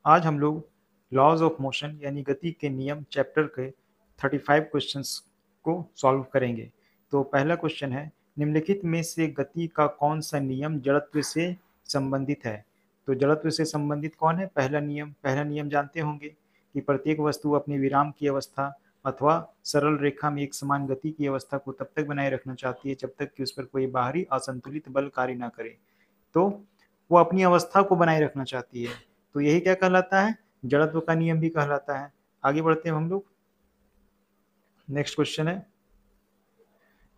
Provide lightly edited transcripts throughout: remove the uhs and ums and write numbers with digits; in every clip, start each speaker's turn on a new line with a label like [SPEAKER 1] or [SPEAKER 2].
[SPEAKER 1] आज हम लोग लॉज ऑफ मोशन यानी गति के नियम चैप्टर के 35 क्वेश्चंस को सॉल्व करेंगे। तो पहला क्वेश्चन है, निम्नलिखित में से गति का कौन सा नियम जड़त्व से संबंधित है। तो जड़त्व से संबंधित कौन है? पहला नियम जानते होंगे कि प्रत्येक वस्तु अपनी विराम की अवस्था अथवा सरल रेखा में एक समान गति की अवस्था को तब तक बनाए रखना चाहती है जब तक कि उस पर कोई बाहरी असंतुलित बल कार्य ना करे। तो वो अपनी अवस्था को बनाए रखना चाहती है, तो यही क्या कहलाता है? जड़त्व का नियम भी कहलाता है। आगे बढ़ते हैं हम लोग। नेक्स्ट क्वेश्चन है,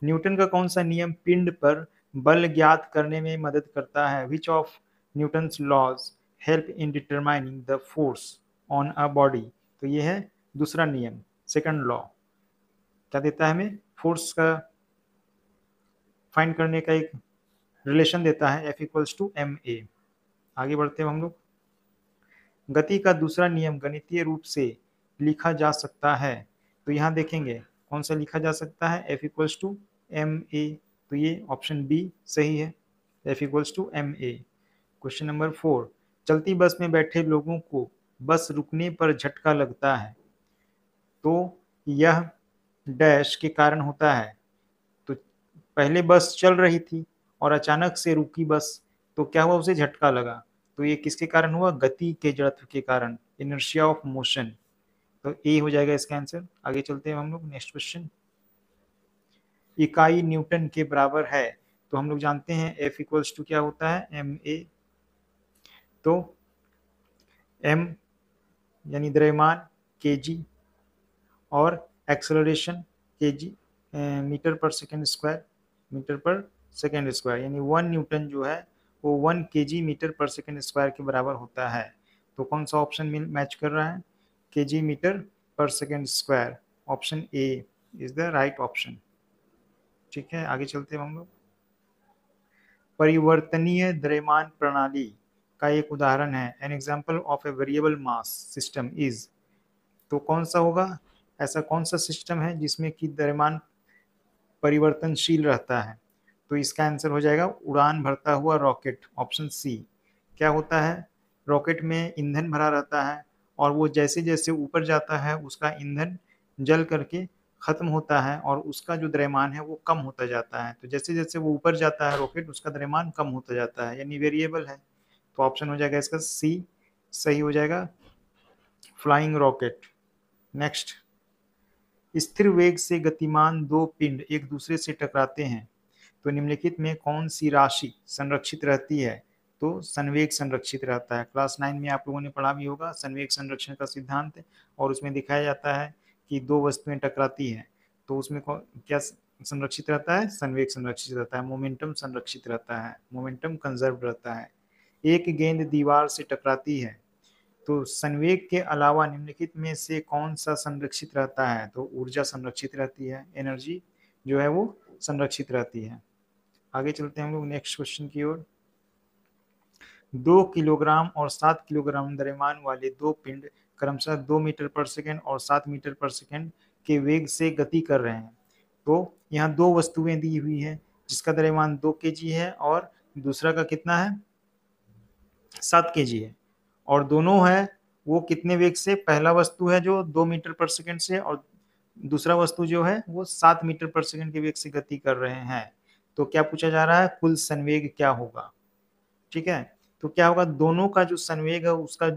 [SPEAKER 1] न्यूटन का कौन सा नियम पिंड पर बल ज्ञात करने में मदद करता है? Which of Newton's laws help in determining the force on a body. तो ये है दूसरा नियम, सेकंड लॉ। क्या देता है हमें? फोर्स का फाइंड करने का एक रिलेशन देता है, F equals to M A. आगे बढ़ते हैं हम लोग। गति का दूसरा नियम गणितीय रूप से लिखा जा सकता है। तो यहाँ देखेंगे कौन सा लिखा जा सकता है? F equals to M A. तो ये ऑप्शन बी सही है, F equals to M A. Question number 4, चलती बस में बैठे लोगों को बस रुकने पर झटका लगता है, तो यह डैश के कारण होता है। तो पहले बस चल रही थी और अचानक से रुकी बस, तो क्या हुआ? उसे झटका लगा। तो ये किसके कारण हुआ? गति के जड़त्व के कारण, इनर्शिया ऑफ मोशन। तो ए हो जाएगा इसका आंसर। आगे चलते हैं हम लोग। नेक्स्ट क्वेश्चन, इकाई न्यूटन के बराबर है। तो हम लोग जानते हैं F इक्वल्स टू क्या होता है? M A. तो m यानी द्रव्यमान kg और acceleration kg, metre per second square, metre per second square, यानी 1 न्यूटन जो है वो 1 kg metre per second square के बराबर होता है। तो कौन सा ऑप्शन मैच कर रहा है? kg metre per second square, option A is the right option. ठीक है, आगे चलते हैं हम लोग। परिवर्तनीय द्रव्यमान प्रणाली का एक उदाहरण है, an example of a variable mass system is. तो कौन सा होगा? ऐसा कौन सा सिस्टम है जिसमें कि द्रव्यमान परिवर्तनशील रहता है? तो इसका आंसर हो जाएगा उड़ान भरता हुआ रॉकेट, ऑप्शन सी। क्या होता है? रॉकेट में ईंधन भरा रहता है और वो जैसे जैसे ऊपर जाता है उसका ईंधन जल करके खत्म होता है और उसका जो द्रव्यमान है वो कम होता जाता है। तो जैसे जैसे वो ऊपर जाता है रॉकेट, उसका द्रव्यमान कम होता जाता है, यानी वेरिएबल है। तो ऑप्शन हो जाएगा इसका सी, सही हो जाएगा, फ्लाइंग रॉकेट। नेक्स्ट, स्थिर वेग से गतिमान दो पिंड एक दूसरे से टकराते हैं, तो निम्नलिखित में कौन सी राशि संरक्षित रहती है? तो संवेग संरक्षित रहता है। क्लास 9 में आप लोगों ने पढ़ा भी होगा संवेग संरक्षण का सिद्धांत, और उसमें दिखाया जाता है कि दो वस्तुएं टकराती हैं तो उसमें क्या संरक्षित रहता है? संवेग संरक्षित रहता है, मोमेंटम संरक्षित रहता है, मोमेंटम कंजर्व रहता है। एक गेंद दीवार से टकराती है, तो संवेग के अलावा निम्नलिखित में से कौन सा संरक्षित रहता है? तो ऊर्जा संरक्षित रहती है, एनर्जी जो है वो संरक्षित रहती है। आगे चलते हैं हम लोग नेक्स्ट क्वेश्चन की ओर। 2 किलोग्राम और 7 किलोग्राम द्रव्यमान वाले दो पिंड क्रमशः 2 मीटर पर सेकेंड और 7 मीटर पर सेकेंड के वेग से गति कर रहे हैं। तो यहाँ दो वस्तुएं दी हुई है जिसका द्रव्यमान 2 kg है और दूसरा का कितना है? 7 kg है, और दोनों है वो कितने वेग से? पहला वस्तु है जो 2 मीटर पर सेकेंड से और दूसरा वस्तु जो है वो 7 मीटर पर सेकेंड के वेग से गति कर रहे हैं। तो क्या पूछा जा रहा है? कुल संवेग क्या होगा? ठीक है, तो क्या होगा? दोनों का जो संवेग है उसका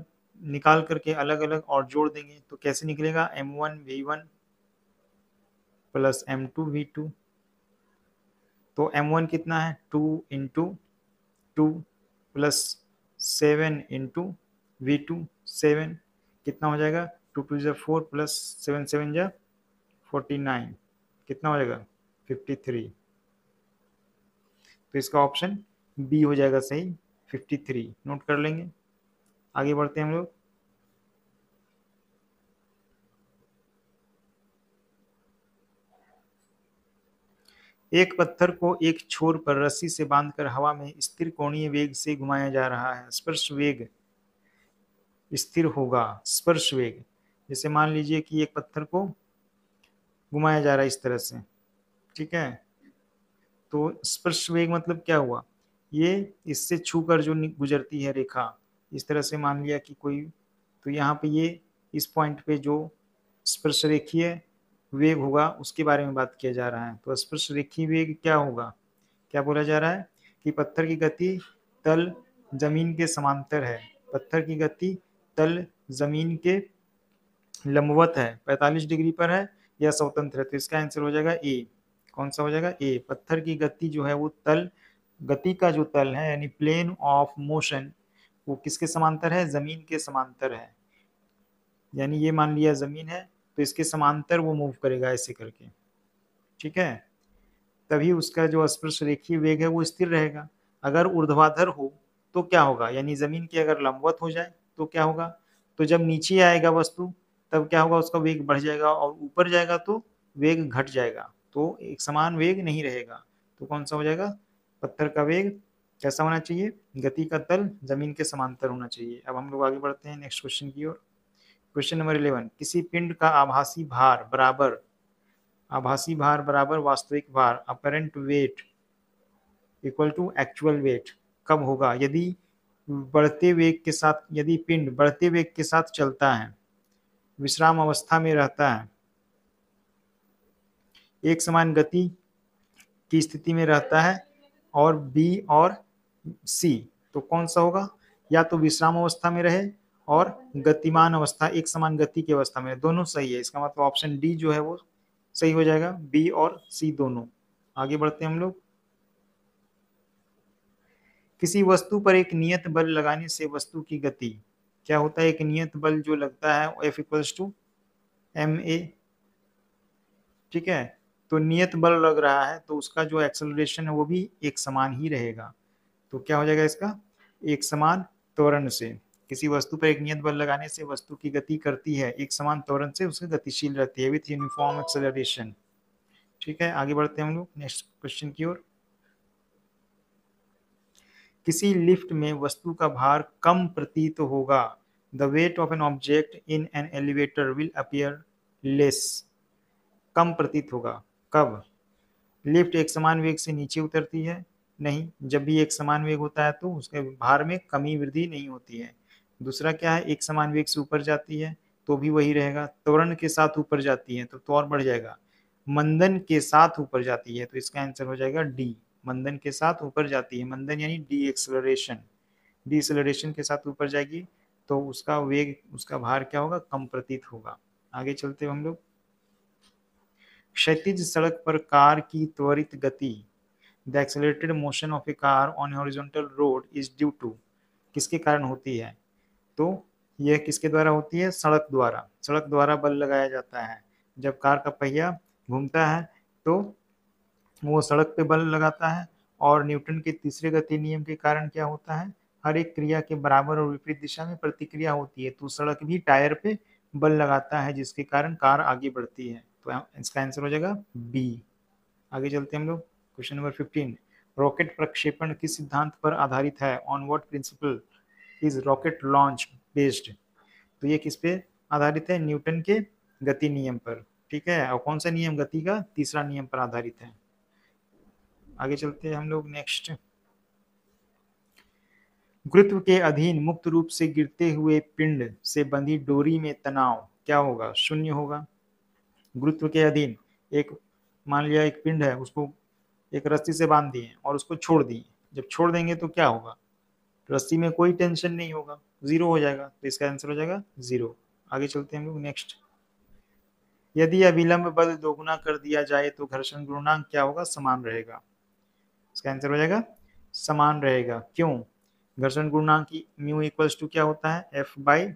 [SPEAKER 1] निकाल करके अलग अलग और जोड़ देंगे, तो कैसे निकलेगा? m1v1 plus m2v2। तो m1 कितना है? 2 × 2 प्लस 7 × v2, 7 कितना हो जाएगा? 2 × 2 = 4 प्लस 7 × 7 = 49, कितना हो जाएगा? 53। तो इसका ऑप्शन बी हो जाएगा सही, 53 नोट कर लेंगे। आगे बढ़ते हैं हम लोग। एक पत्थर को एक छोर पर रस्सी से बांधकर हवा में स्थिर कोणीय वेग से घुमाया जा रहा है, स्पर्श वेग स्थिर होगा। स्पर्श वेग, जैसे मान लीजिए कि एक पत्थर को घुमाया जा रहा है इस तरह से, ठीक है, तो स्पर्श वेग मतलब क्या हुआ? ये इससे छूकर जो गुजरती है रेखा, इस तरह से मान लिया कि कोई तो यहाँ पे ये इस पॉइंट पे जो स्पर्शरेखीय वेग होगा उसके बारे में बात किया जा रहा है। तो स्पर्शरेखीय वेग क्या होगा, क्या बोला जा रहा है कि पत्थर की गति तल जमीन के समांतर है, पत्थर की गति तल जमीन के लंबवत है, 45 डिग्री पर है या स्वतंत्र है। तो इसका आंसर हो जाएगा ए। कौन सा हो जाएगा, ए। पत्थर की गति जो है वो तल, गति का जो तल है यानी प्लेन ऑफ मोशन, वो किसके समांतर है, जमीन के समांतर है। यानी ये मान लिया जमीन है तो इसके समांतर वो मूव करेगा ऐसे करके, ठीक है। तभी उसका जो स्पर्श रेखीय वेग है वो स्थिर रहेगा। अगर ऊर्ध्वाधर हो तो क्या होगा, यानी जमीन के अगर लंबवत हो जाए तो क्या होगा, तो जब नीचे आएगा वस्तु तब क्या होगा, उसका वेग बढ़ जाएगा, और ऊपर जाएगा तो वेग घट जाएगा, तो एक समान वेग नहीं रहेगा। तो कौन सा हो जाएगा, पत्थर का वेग कैसा होना चाहिए, गति का तल जमीन के समांतर होना चाहिए। अब हम लोग आगे बढ़ते हैं नेक्स्ट क्वेश्चन की ओर। क्वेश्चन नंबर 11, किसी पिंड का आभासी भार बराबर वास्तविक भार, apparent weight equal to actual weight, कब होगा, यदि बढ़ते वेग के साथ, यदि पिंड बढ़ते वेग के साथ चलता है, विश्राम अवस्था में रहता है, एक समान गति की स्थिति में रहता है, और बी और सी, तो कौन सा होगा, या तो विश्राम अवस्था में रहे और गतिमान अवस्था, एक समान गति की अवस्था में, दोनों सही है। इसका मतलब ऑप्शन डी जो है वो सही हो जाएगा, बी और सी दोनों। आगे बढ़ते हैं हम लोग। किसी वस्तु पर एक नियत बल लगाने से वस्तु की गति, क्या होता है, एक नियत बल जो लगता है F equals to M A, ठीक है। तो नियत बल लग रहा है तो उसका जो एक्सेलरेशन है वो भी एक समान ही रहेगा। तो क्या हो जाएगा इसका, एक समान त्वरण से, किसी वस्तु पर एक नियत बल लगाने से वस्तु की गति करती है एक समान त्वरण से, उसकी गतिशील रहती है विथ यूनिफॉर्म एक्सेलरेशन, ठीक है। आगे बढ़ते हैं हम लोग नेक्स्ट क्वेश्चन की ओर। किसी लिफ्ट में वस्तु का भार कम प्रतीत होगा, the weight of an object in an elevator will appear less, कम प्रतीत होगा कब, लिफ्ट एक समान वेग से नीचे उतरती है, नहीं, जब भी एक समान वेग होता है तो उसके भार में कमी वृद्धि नहीं होती है। दूसरा क्या है, एक समान वेग से ऊपर जाती है तो भी वही रहेगा, त्वरण के साथ ऊपर जाती है तो और बढ़ जाएगा, मंदन के साथ ऊपर जाती है तो इसका आंसर हो जाएगा डी, मंदन के साथ ऊपर जाती है, मंदन यानी डी एक्सलरेशन, डी एक्सलरेशन के साथ ऊपर जाएगी तो उसका वेग, उसका भार क्या होगा, कम प्रतीत होगा। आगे चलते हम लोग। क्षैतिज सड़क पर कार की त्वरित गति, the accelerated motion of a car on horizontal road is due to, किसके कारण होती है, तो यह किसके द्वारा होती है, सड़क द्वारा, सड़क द्वारा बल लगाया जाता है। जब कार का पहिया घूमता है तो वो सड़क पे बल लगाता है, और न्यूटन के तीसरे गति नियम के कारण क्या होता है, हर एक क्रिया के बराबर और विपरीत दिशा में प्रतिक्रिया होती है, तो सड़क भी टायर पे बल लगाता है जिसके कारण कार आगे बढ़ती है। तो इसका आंसर हो जाएगा बी। आगे चलते हैं हम लोग। क्वेश्चन नंबर 15, रॉकेट प्रक्षेपण किस सिद्धांत पर आधारित है, on what principle is rocket launch based, तो ये किस पे आधारित है, न्यूटन के गति नियम पर, ठीक है। और कौन सा नियम, गति का तीसरा नियम पर आधारित है। आगे चलते हैं हम लोग नेक्स्ट। गुरुत्व के अधीन मुक्त रूप से गिरते हुए पिंड से बंधी डोरी में तनाव क्या होगा, शून्य होगा। गुरुत्व के अधीन एक, मान लिया एक पिंड है, उसको एक रस्सी से बांध दिए और उसको छोड़ दिए, जब छोड़ देंगे तो क्या होगा, रस्सी में कोई टेंशन नहीं होगा, जीरो हो जाएगा, तो इसका आंसर हो जाएगा जीरो। आगे चलते हैं हम लोग नेक्स्ट। यदि अविलंब बल दोगुना कर दिया जाए तो घर्षण गुणांक क्या होगा, समान रहेगा, इसका आंसर हो जाएगा समान रहेगा। क्यों, घर्षण गुणांक की म्यू इक्वल्स टू क्या होता है, F by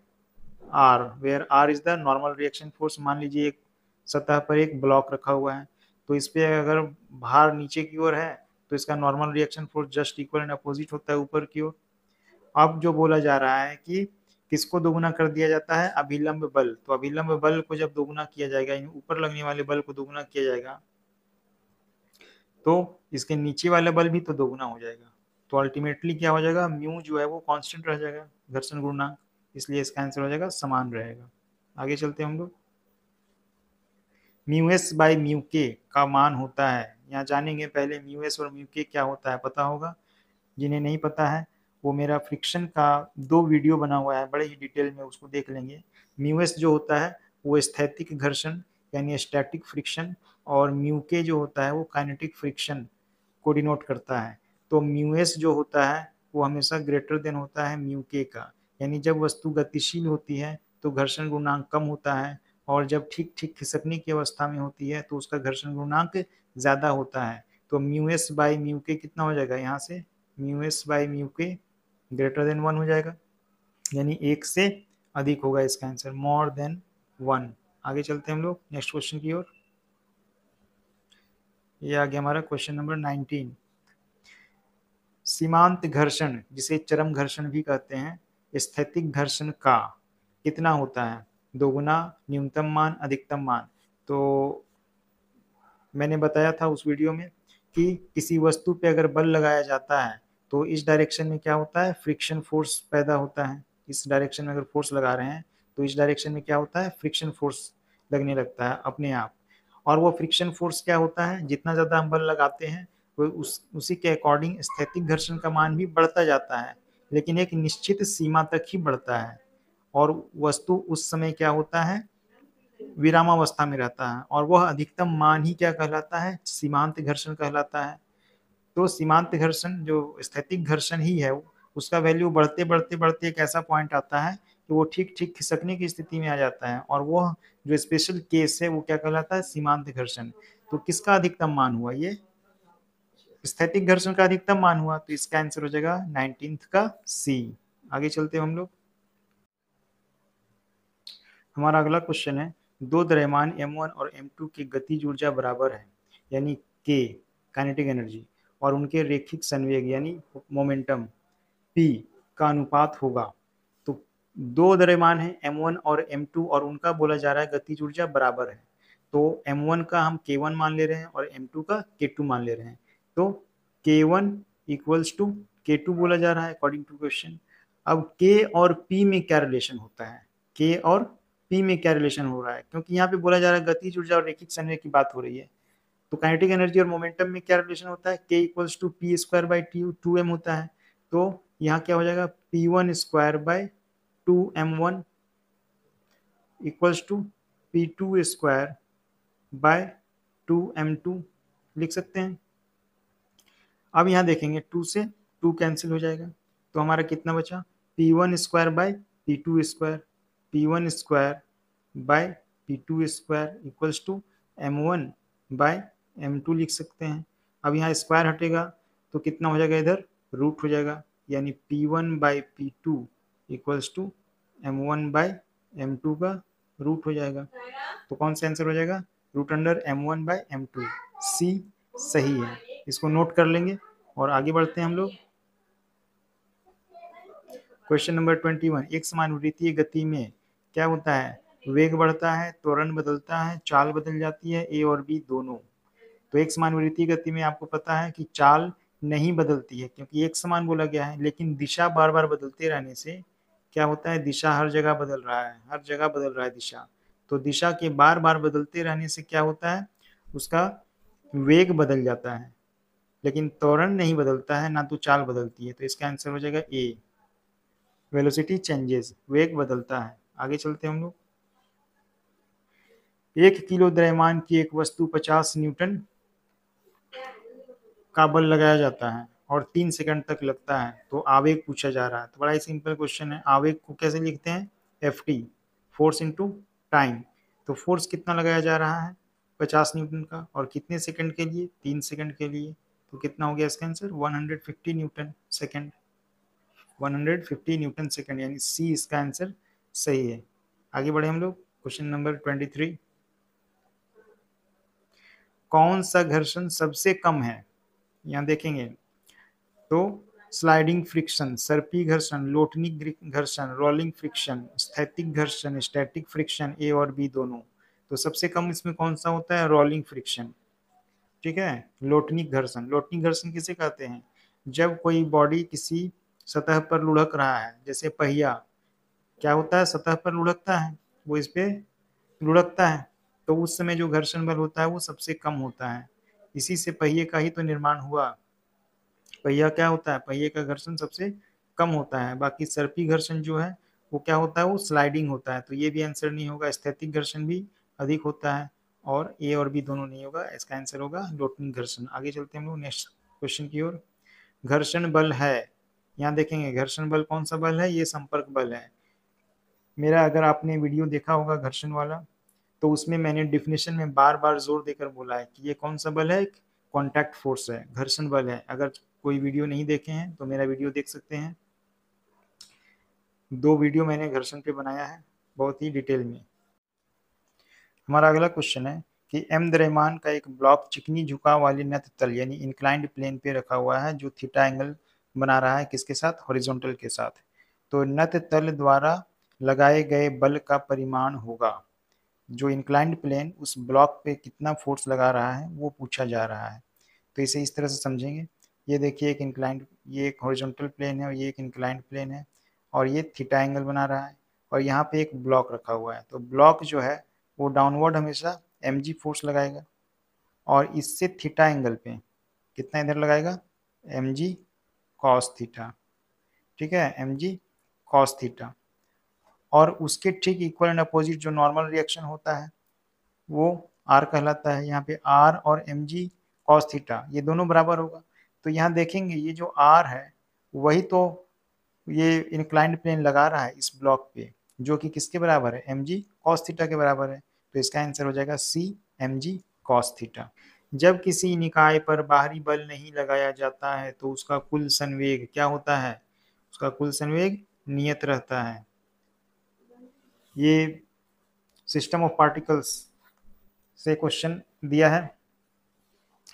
[SPEAKER 1] R, where R is the normal reaction force. मान लीजिए एक सतह पर एक ब्लॉक रखा हुआ है, तो इस पे अगर भार नीचे की ओर है तो इसका normal reaction force just equal and opposite होता है ऊपर की ओर। अब जो बोला जा रहा है कि किसको दोगुना कर दिया जाता है, अभिलंब बल, तो अभिलंब बल को जब दोगुना किया जाएगा, ऊपर लगने वाले बल को दोगुना किया जाएगा तो इसके नीचे वाला बल भी तो दोगुना हो जाएगा, तो अल्टीमेटली क्या हो जाएगा, म्यू जो है वो कांस्टेंट रह जाएगा, घर्षण गुणांक, इसलिए इसका आंसर हो जाएगा समान रहेगा। आगे चलते हैं हम लोग। म्यू एस बाई म्यू के का मान होता है, यहाँ जानेंगे पहले म्यू एस और म्यू के क्या होता है, पता होगा, जिन्हें नहीं पता है वो मेरा फ्रिक्शन का 2 वीडियो बना हुआ है, बड़े ही डिटेल में उसको देख लेंगे। म्यू एस जो होता है वो स्थैतिक घर्षण यानी स्टैटिक फ्रिक्शन, और म्यू के जो होता है वो काइनेटिक फ्रिक्शन को डिनोट करता है। तो म्यू एस जो होता है वो हमेशा ग्रेटर देन होता है म्यू के का, यानी जब वस्तु गतिशील होती है तो घर्षण गुणांक कम होता है, और जब ठीक ठीक खिसकने की अवस्था में होती है तो उसका घर्षण गुणांक ज़्यादा होता है। तो म्यू एस बाई म्यू के कितना हो जाएगा, यहाँ से म्यू एस बाई म्यू के ग्रेटर देन 1 हो जाएगा, यानी 1 से अधिक होगा इसका आंसर, मोर देन 1। आगे चलते हैं हम लोग नेक्स्ट क्वेश्चन की ओर। ये आ गया हमारा क्वेश्चन नंबर 19। सीमांत घर्षण जिसे चरम घर्षण भी कहते हैं, स्थैतिक घर्षण का कितना होता है, दोगुना, न्यूनतम मान, अधिकतम मान। तो मैंने बताया था उस वीडियो में कि किसी वस्तु पे अगर बल लगाया जाता है तो इस डायरेक्शन में क्या होता है, फ्रिक्शन फोर्स पैदा होता है। इस डायरेक्शन में अगर फोर्स लगा रहे हैं तो इस डायरेक्शन में क्या होता है, फ्रिक्शन फोर्स लगने लगता है अपने आप। और वो फ्रिक्शन फोर्स क्या होता है, जितना ज़्यादा हम बल लगाते हैं वो उसी के अकॉर्डिंग स्थैतिक घर्षण का मान भी बढ़ता जाता है, लेकिन एक निश्चित सीमा तक ही बढ़ता है। और वस्तु उस समय क्या होता है, विरामावस्था में रहता है, और वह अधिकतम मान ही क्या कहलाता है, सीमांत घर्षण कहलाता है। तो सीमांत घर्षण जो स्थैतिक घर्षण ही है उसका वैल्यू बढ़ते बढ़ते बढ़ते एक ऐसा पॉइंट आता है कि वो ठीक ठीक खिसकने की स्थिति में आ जाता है, और वह जो स्पेशल केस है वो क्या कहलाता है, सीमांत घर्षण। तो किसका अधिकतम मान हुआ, ये स्थैतिक घर्षण का अधिकतम मान हुआ, तो इसका आंसर हो जाएगा 19th का सी। आगे चलते हैं हम लोग। हमारा अगला क्वेश्चन है, दो द्रव्यमान m1 और m2 की गतिज ऊर्जा बराबर है, यानी k काइनेटिक एनर्जी, और उनके रेखिक संवेग यानी मोमेंटम p का अनुपात होगा। तो दो द्रव्यमान है m1 और m2 और उनका बोला जा रहा है गतिज ऊर्जा बराबर है। तो m1 का हम k1 मान ले रहे हैं और m2 का k2 मान ले रहे हैं। तो k1 इक्वल्स टू k2 बोला जा रहा है अकॉर्डिंग टू क्वेश्चन। अब k और p में क्या रिलेशन होता है, k और p में क्या रिलेशन हो रहा है, क्योंकि यहाँ पे बोला जा रहा है गतिज ऊर्जा और रैखिक संवेग की बात हो रही है। तो काइनेटिक एनर्जी और मोमेंटम में क्या रिलेशन होता है, k equals to P square by two M होता है। तो यहाँ क्या हो जाएगा, p1 square by 2m1 equals to p2 square by 2m2 लिख सकते हैं। अब यहाँ देखेंगे 2 से 2 कैंसिल हो जाएगा, तो हमारा कितना बचा, p1 square by p2 square, p1 square by p2 square equals to m1 by m2 लिख सकते हैं। अब यहाँ स्क्वायर हटेगा तो कितना हो जाएगा, इधर रूट हो जाएगा, यानी p1 by p2 equals to m1 by m2 का रूट हो जाएगा। तो कौन सा आंसर हो जाएगा, root under m1 by m2, सी सही है। इसको नोट कर लेंगे और आगे बढ़ते हैं हम लोग। क्वेश्चन नंबर 21, एक समानुवृत्तीय गति में क्या होता है, वेग बढ़ता है, त्वरण बदलता है, चाल बदल जाती है, ए और बी दोनों। तो एक समानुवृत्तीय गति में आपको पता है कि चाल नहीं बदलती है क्योंकि एक समान बोला गया है, लेकिन दिशा बार बार बदलते रहने से क्या होता है, दिशा हर जगह बदल रहा है, हर जगह बदल रहा है दिशा। तो दिशा के बार बार बदलते रहने से क्या होता है, उसका वेग बदल जाता है, लेकिन त्वरण नहीं बदलता है, ना तो चाल बदलती है। तो इसका आंसर हो जाएगा ए, वेलोसिटी चेंजेस, वेग बदलता है। आगे चलते हैं हम लोग। 1 किलो द्रव्यमान की एक वस्तु 50 न्यूटन का बल लगाया जाता है और 3 सेकंड तक लगता है, तो आवेग पूछा जा रहा है। तो बड़ा ही सिंपल क्वेश्चन है, आवेग को कैसे लिखते हैं, F T, force into time. तो फोर्स कितना लगाया जा रहा है, 50 न्यूटन का, और कितने सेकंड के लिए, 3 सेकंड के लिए। तो कितना हो गया इसका answer, 150 Newton second, 150 Newton second, यानी सी इसका आंसर सही है। आगे बढ़े हम लोग, क्वेश्चन नंबर 23, कौन सा घर्षण सबसे कम है, यहाँ देखेंगे तो स्लाइडिंग फ्रिक्शन, सर्पी घर्षण, लोटनिक घर्षण, रोलिंग फ्रिक्शन, स्थैतिक घर्षण, स्टैटिक फ्रिक्शन, ए और बी दोनों। तो सबसे कम इसमें कौन सा होता है, रोलिंग फ्रिक्शन। ठीक है, लोटनिक घर्षण, लोटनिक घर्षण किसे कहते हैं, जब कोई बॉडी किसी सतह पर लुढ़क रहा है, जैसे पहिया क्या होता है, सतह पर लुढ़कता है, वो इस पे लुढ़कता है, तो उस समय जो घर्षण बल होता है वो सबसे कम होता है। इसी से पहिए का ही तो निर्माण हुआ। पहिया क्या होता है, पहिए का घर्षण सबसे कम होता है, बाकी सर्पी घर्षण जो है वो क्या होता है, वो स्लाइडिंग होता है। तो ये भी आंसर नहीं होगा, स्थैतिक घर्षण भी अधिक होता है, और ए और बी दोनों नहीं होगा, इसका आंसर होगा लोटनिक घर्षण। आगे चलते हैं हम लोग नेक्स्ट क्वेश्चन की ओर। घर्षण बल है, यहाँ देखेंगे घर्षण बल कौन सा बल है, ये संपर्क बल है। मेरा अगर आपने वीडियो देखा होगा घर्षण वाला, तो उसमें मैंने डिफिनेशन में बार बार जोर देकर बोला है कि ये कौन सा बल है, कॉन्टैक्ट फोर्स है, घर्षण बल है। अगर कोई वीडियो नहीं देखे हैं तो मेरा वीडियो देख सकते हैं, 2 वीडियो मैंने घर्षण पे बनाया है बहुत ही डिटेल में। हमारा अगला क्वेश्चन है कि एम द्रव्यमान का एक ब्लॉक चिकनी झुकाव वाली नत तल यानी इंक्लाइंड प्लेन पे रखा हुआ है, जो थीटा एंगल बना रहा है किसके साथ, हॉरिजॉन्टल के साथ। तो नत तल द्वारा लगाए गए बल का परिमाण होगा, जो इंक्लाइंड प्लेन उस ब्लॉक पे कितना फोर्स लगा रहा है वो पूछा जा रहा है। तो इसे इस तरह से समझेंगे, ये देखिए एक इंक्लाइंड, ये एक हॉरिजॉन्टल प्लेन है और ये एक इंक्लाइंड प्लेन है, और ये थीटा एंगल बना रहा है, और यहाँ पे एक ब्लॉक रखा हुआ है। तो ब्लॉक जो है वो डाउनवर्ड हमेशा mg फोर्स लगाएगा, और इससे थीटा एंगल पे कितना इधर लगाएगा, mg cos थीटा, ठीक है, mg cos थीटा। और उसके ठीक इक्वल एंड अपोजिट जो नॉर्मल रिएक्शन होता है वो आर कहलाता है। यहाँ पे आर और एम जी कॉस थीटा ये दोनों बराबर होगा। तो यहाँ देखेंगे ये जो आर है वही तो ये इंक्लाइंड प्लेन लगा रहा है इस ब्लॉक पे, जो कि किसके बराबर है, एम जी कॉस थीटा के बराबर है। तो इसका आंसर हो जाएगा सी, एम जी कॉस थीटा। जब किसी निकाय पर बाहरी बल नहीं लगाया जाता है तो उसका कुल संवेग क्या होता है, उसका कुल संवेग नियत रहता है। ये सिस्टम ऑफ पार्टिकल्स से क्वेश्चन दिया है।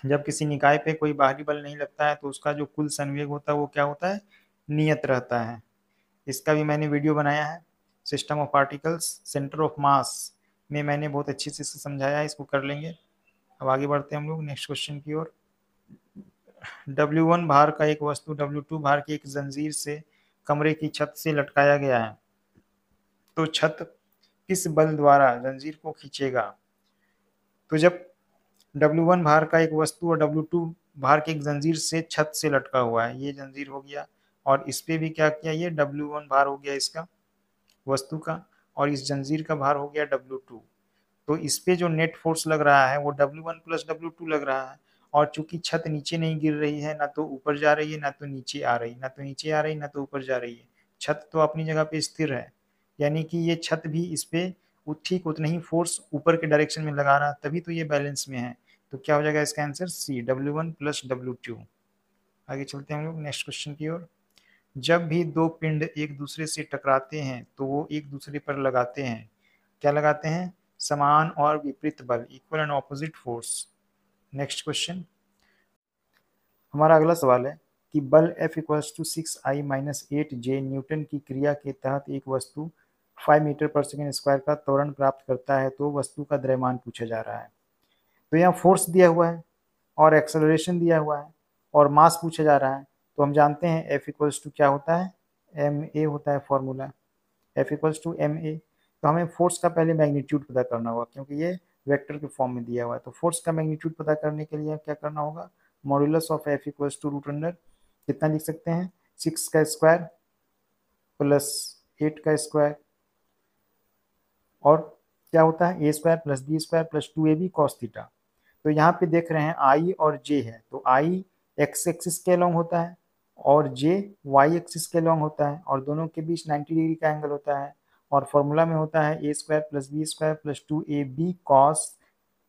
[SPEAKER 1] जब किसी निकाय पे कोई बाहरी बल नहीं लगता है तो उसका जो कुल संवेग होता है वो क्या होता है, नियत रहता है। इसका भी मैंने वीडियो बनाया है, system of particles centre of mass में मैंने बहुत अच्छी से समझाया है, इसको कर लेंगे। अब आगे बढ़ते हैं हम लोग नेक्स्ट क्वेश्चन की ओर। W1 भार का एक वस्तु W2 भार की एक जंजीर से कमरे की छत से लटकाया गया है, तो छत किस बल द्वारा जंजीर को खींचेगा। तो जब W1 भार का एक वस्तु और W2 भार की एक जंजीर से छत से लटका हुआ है, ये जंजीर हो गया, और इस पे भी क्या किया, ये W1 भार हो गया इसका वस्तु का, और इस जंजीर का भार हो गया W2। तो इस पे जो नेट फोर्स लग रहा है वो W1 प्लस W2 लग रहा है। और चूंकि छत नीचे नहीं गिर रही है, ना तो ऊपर जा रही है ना तो नीचे आ रही, ना तो नीचे आ रही ना तो ऊपर जा रही है, छत तो अपनी जगह पे स्थिर है, यानी कि ये छत भी इस पे ठीक उतना ही फोर्स ऊपर के डायरेक्शन में लगा रहा, तभी तो ये बैलेंस में है। तो क्या हो जाएगा इसका answer C, W1 plus W2। आगे चलते हैं हम लोग नेक्स्ट क्वेश्चन की ओर। जब भी दो पिंड एक दूसरे से टकराते हैं तो वो एक दूसरे पर लगाते हैं, क्या लगाते हैं, समान और विपरीत बल, equal and opposite force. Next question, हमारा अगला सवाल है कि बल F equals to 6I-8J Newton की क्रिया के तहत एक वस्तु 5 मीटर पर सेकेंड स्क्वायर का त्वरण प्राप्त करता है, तो वस्तु का द्रव्यमान पूछा जा रहा है। तो यहाँ फोर्स दिया हुआ है और एक्सेलरेशन दिया हुआ है और मास पूछा जा रहा है। तो हम जानते हैं F इक्वल्स टू क्या होता है, ma होता है formula, F equals to ma। तो हमें फोर्स का पहले मैग्नीट्यूड पता करना होगा, क्योंकि ये वेक्टर के फॉर्म में दिया हुआ है। तो फोर्स का मैग्नीट्यूड पता करने के लिए क्या करना होगा, modulus of F equals to root under कितना लिख सकते हैं, 6 का स्क्वायर प्लस 8 का स्क्वायर, और क्या होता है a square plus B square plus 2ab cos theta. तो यहाँ पे देख रहे हैं I और J है, तो I x एक्सिस के अलॉन्ग होता है और J y एक्सिस के अलॉन्ग होता है, और दोनों के बीच 90 डिग्री का एंगल होता है, और फॉर्मूला में होता है a square plus B square plus 2ab cos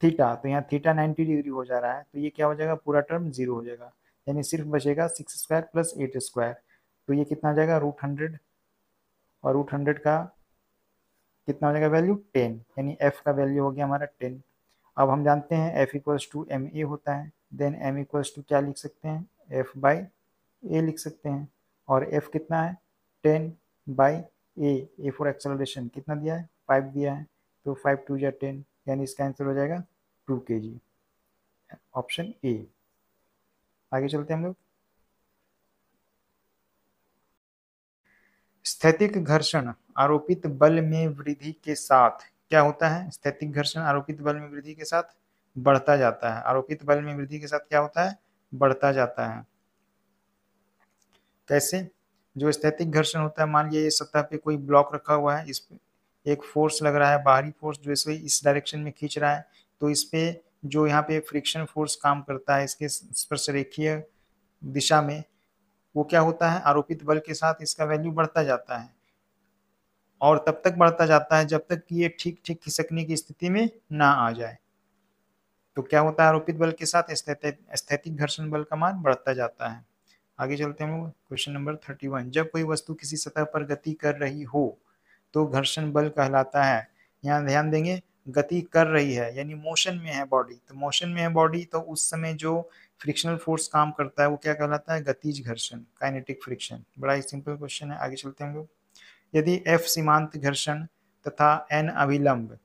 [SPEAKER 1] theta. तो यहाँ थीटा 90 डिग्री हो जा रहा है, तो ये क्या हो जाएगा, पूरा टर्म जीरो हो जाएगा, यानी सिर्फ बचेगा 6 स्क्वायर प्लस 8 स्क्वायर। तो ये कितना आ जाएगा, √100, और √100 का कितना हो जाएगा वैल्यू, 10, यानी f का वैल्यू हो गया हमारा 10। अब हम जानते हैं F equals to M A होता है, देन M इक्वल्स टू क्या लिख सकते हैं, F बाई ए लिख सकते हैं, और F कितना है, 10 बाई ए फॉर एक्सेलरेशन कितना दिया है, 5 दिया है, तो 5 2 या 10, यानी इसका आंसर हो जाएगा 2 kg, ऑप्शन ए। आगे चलते हैं हम लोग। स्थैतिक घर्षण आरोपित बल में वृद्धि के साथ क्या होता है, स्थैतिक घर्षण आरोपित बल में वृद्धि के साथ बढ़ता जाता है, आरोपित बल में वृद्धि के साथ क्या होता है, बढ़ता जाता है। कैसे, जो स्थैतिक घर्षण होता है, मान लीजिए ये सतह पे कोई ब्लॉक रखा हुआ है, इस पे एक फोर्स लग रहा है, बाहरी फोर्स जो इसे इस डायरेक्शन में खींच रहा है, तो इस पे जो यहाँ पे फ्रिक्शन फोर्स काम करता है इसके स्पर्शरेखीय दिशा में, वो क्या होता है, आरोपित बल के साथ इसका वैल्यू बढ़ता जाता है, और तब तक बढ़ता जाता है जब तक कि ये ठीक ठीक खिसकने की स्थिति में ना आ जाए। तो क्या होता है, आरोपित बल के साथ स्थैतिक घर्षण बल का मान बढ़ता जाता है। आगे चलते हैं हम लोग, क्वेश्चन नंबर 31। जब कोई वस्तु किसी सतह पर गति कर रही हो तो घर्षण बल कहलाता है। यहाँ ध्यान देंगे, गति कर रही है यानी मोशन में है बॉडी, तो मोशन में है बॉडी, तो उस समय जो फ्रिक्शनल फोर्स काम करता है वो क्या कहलाता है, गतिज घर्षण, काइनेटिक फ्रिक्शन। बड़ा ही सिंपल क्वेश्चन है। आगे चलते हैं हम लोग। यदि F सीमांत घर्षण तथा N अभिलंब,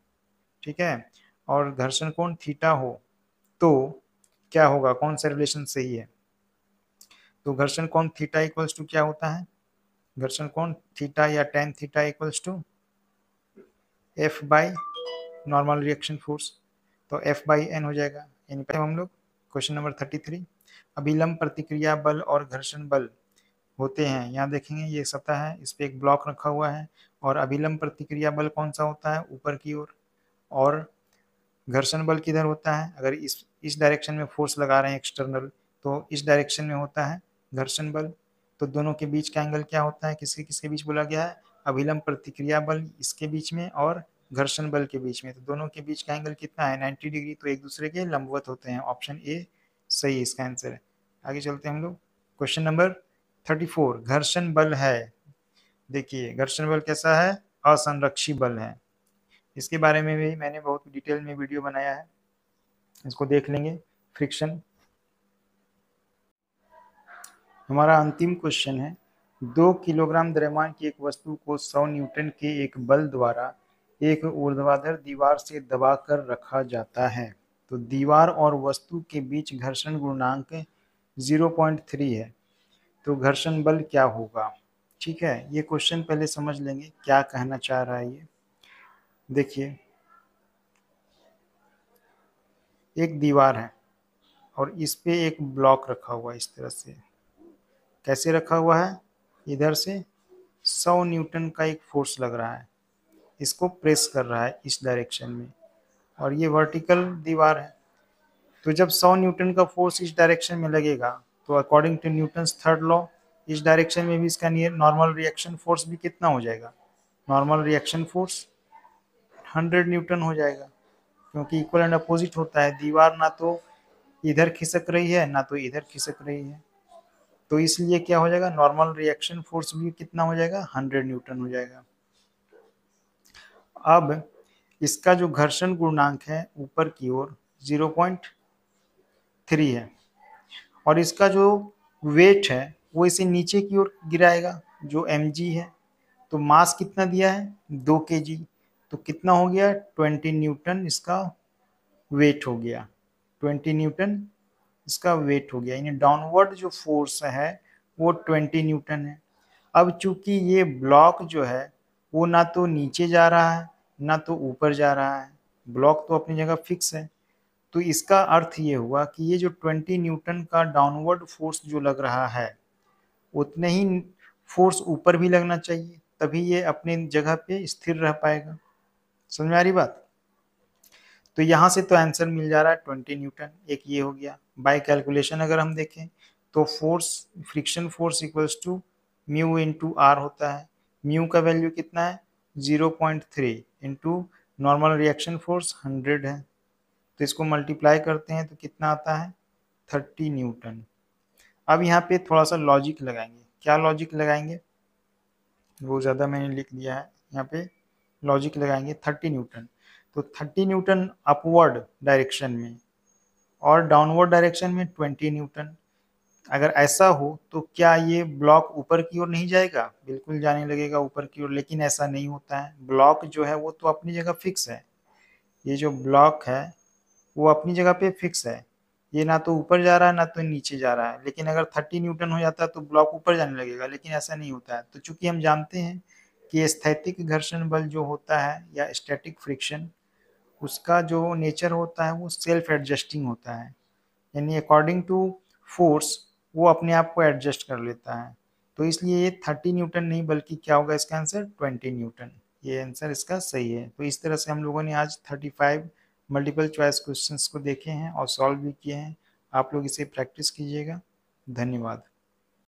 [SPEAKER 1] ठीक है, और घर्षण कोण थीटा हो तो क्या होगा, कौन सा रिलेशन सही है। तो घर्षण कोण थीटा इक्वल्स टू क्या होता है, घर्षण कोण थीटा या tan theta equals to F by normal reaction force, तो एफ बाई एन हो जाएगा। यानी पहले हम लोग क्वेश्चन नंबर 33, अभिलंब प्रतिक्रिया बल और घर्षण बल होते हैं। यहाँ देखेंगे ये सतह है, इस पे एक ब्लॉक रखा हुआ है, और अभिलंब प्रतिक्रिया बल कौन सा होता है, ऊपर की ओर, और घर्षण बल किधर होता है, अगर इस डायरेक्शन में फोर्स लगा रहे हैं एक्सटर्नल, तो इस डायरेक्शन में होता है घर्षण बल। तो दोनों के बीच का एंगल क्या होता है, किसके किसके बीच बोला गया है, अभिलंब प्रतिक्रिया बल इसके बीच में और घर्षण बल के बीच में, तो दोनों के बीच का एंगल कितना है, 90 डिग्री, तो एक दूसरे के लंबवत होते हैं। ऑप्शन ए सही इसका आंसर है। आगे चलते हैं हम लोग, क्वेश्चन नंबर 34, घर्षण बल है, देखिए घर्षण बल कैसा है, असंरक्षी बल है। इसके बारे में भी मैंने बहुत डिटेल में वीडियो बनाया है, इसको देख लेंगे। फ्रिक्शन। हमारा अंतिम क्वेश्चन है, 2 किलोग्राम द्रव्यमान की एक वस्तु को 100 न्यूटन के एक बल द्वारा एक ऊर्ध्वाधर दीवार से दबाकर रखा जाता है। तो दीवार और वस्तु के बीच घर्षण गुणांक 0.3 है, तो घर्षण बल क्या होगा। ठीक है, ये क्वेश्चन पहले समझ लेंगे क्या कहना चाह रहा है ये। देखिए, एक दीवार है और इस पे एक ब्लॉक रखा हुआ है, इस तरह से कैसे रखा हुआ है, इधर से 100 न्यूटन का एक फोर्स लग रहा है, इसको प्रेस कर रहा है इस डायरेक्शन में, और ये वर्टिकल दीवार है। तो जब 100 न्यूटन का फोर्स इस डायरेक्शन में लगेगा, तो according to Newton's third law इस डायरेक्शन में भी इसका नियर नॉर्मल रिएक्शन फोर्स भी कितना हो जाएगा, नॉर्मल रिएक्शन फोर्स 100 न्यूटन हो जाएगा, क्योंकि इक्वल एंड अपोजिट होता है, दीवार ना तो इधर खिसक रही है ना तो इधर खिसक रही है, तो इसलिए क्या हो जाएगा, नॉर्मल रिएक्शन फोर्स भी कितना हो जाएगा, 100 न्यूटन हो जाएगा। अब इसका जो घर्षण गुणांक है ऊपर की ओर 0.3 है, और इसका जो वेट है वो इसे नीचे की ओर गिराएगा, जो mg है। तो मास कितना दिया है, 2 kg, तो कितना हो गया, 20 न्यूटन इसका वेट हो गया, 20 न्यूटन इसका वेट हो गया, यानी डाउनवर्ड जो फोर्स है वो 20 न्यूटन है। अब चूंकि ये ब्लॉक जो है वो ना तो नीचे जा रहा है ना तो ऊपर जा रहा है, ब्लॉक तो अपनी जगह फिक्स है, तो इसका अर्थ ये हुआ कि ये जो 20 न्यूटन का डाउनवर्ड फोर्स जो लग रहा है उतने ही फोर्स ऊपर भी लगना चाहिए, तभी ये अपनी जगह पे स्थिर रह पाएगा। समझ में आ रही बात। तो यहाँ से तो आंसर मिल जा रहा है 20 न्यूटन, एक ये हो गया। बाय कैलकुलेशन अगर हम देखें तो force, friction force equals to mu into R होता है। म्यू का वैल्यू कितना है, 0.3 इंटू नॉर्मल रिएक्शन फोर्स 100 है, तो इसको मल्टीप्लाई करते हैं तो कितना आता है, 30 न्यूटन। अब यहाँ पे थोड़ा सा लॉजिक लगाएंगे, क्या लॉजिक लगाएंगे, वो ज़्यादा मैंने लिख दिया है यहाँ पे, लॉजिक लगाएंगे 30 न्यूटन, तो 30 न्यूटन अपवर्ड डायरेक्शन में और डाउनवर्ड डायरेक्शन में 20 न्यूटन। अगर ऐसा हो तो क्या ये ब्लॉक ऊपर की ओर नहीं जाएगा, बिल्कुल जाने लगेगा ऊपर की ओर, लेकिन ऐसा नहीं होता है। ब्लॉक जो है वो तो अपनी जगह फिक्स है, ये जो ब्लॉक है वो अपनी जगह पे फिक्स है, ये ना तो ऊपर जा रहा है ना तो नीचे जा रहा है। लेकिन अगर 30 न्यूटन हो जाता है तो ब्लॉक ऊपर जाने लगेगा, लेकिन ऐसा नहीं होता है। तो चूंकि हम जानते हैं कि स्थैतिक घर्षण बल जो होता है या स्टैटिक फ्रिक्शन, उसका जो नेचर होता है वो सेल्फ एडजस्टिंग होता है, यानी अकॉर्डिंग टू फोर्स वो अपने आप को एडजस्ट कर लेता है। तो इसलिए ये 30 न्यूटन नहीं बल्कि क्या होगा इसका आंसर 20 न्यूटन। ये आंसर इसका सही है। तो इस तरह से हम लोगों ने आज 35 मल्टीपल चॉइस क्वेश्चंस को देखे हैं और सॉल्व भी किए हैं। आप लोग इसे प्रैक्टिस कीजिएगा। धन्यवाद।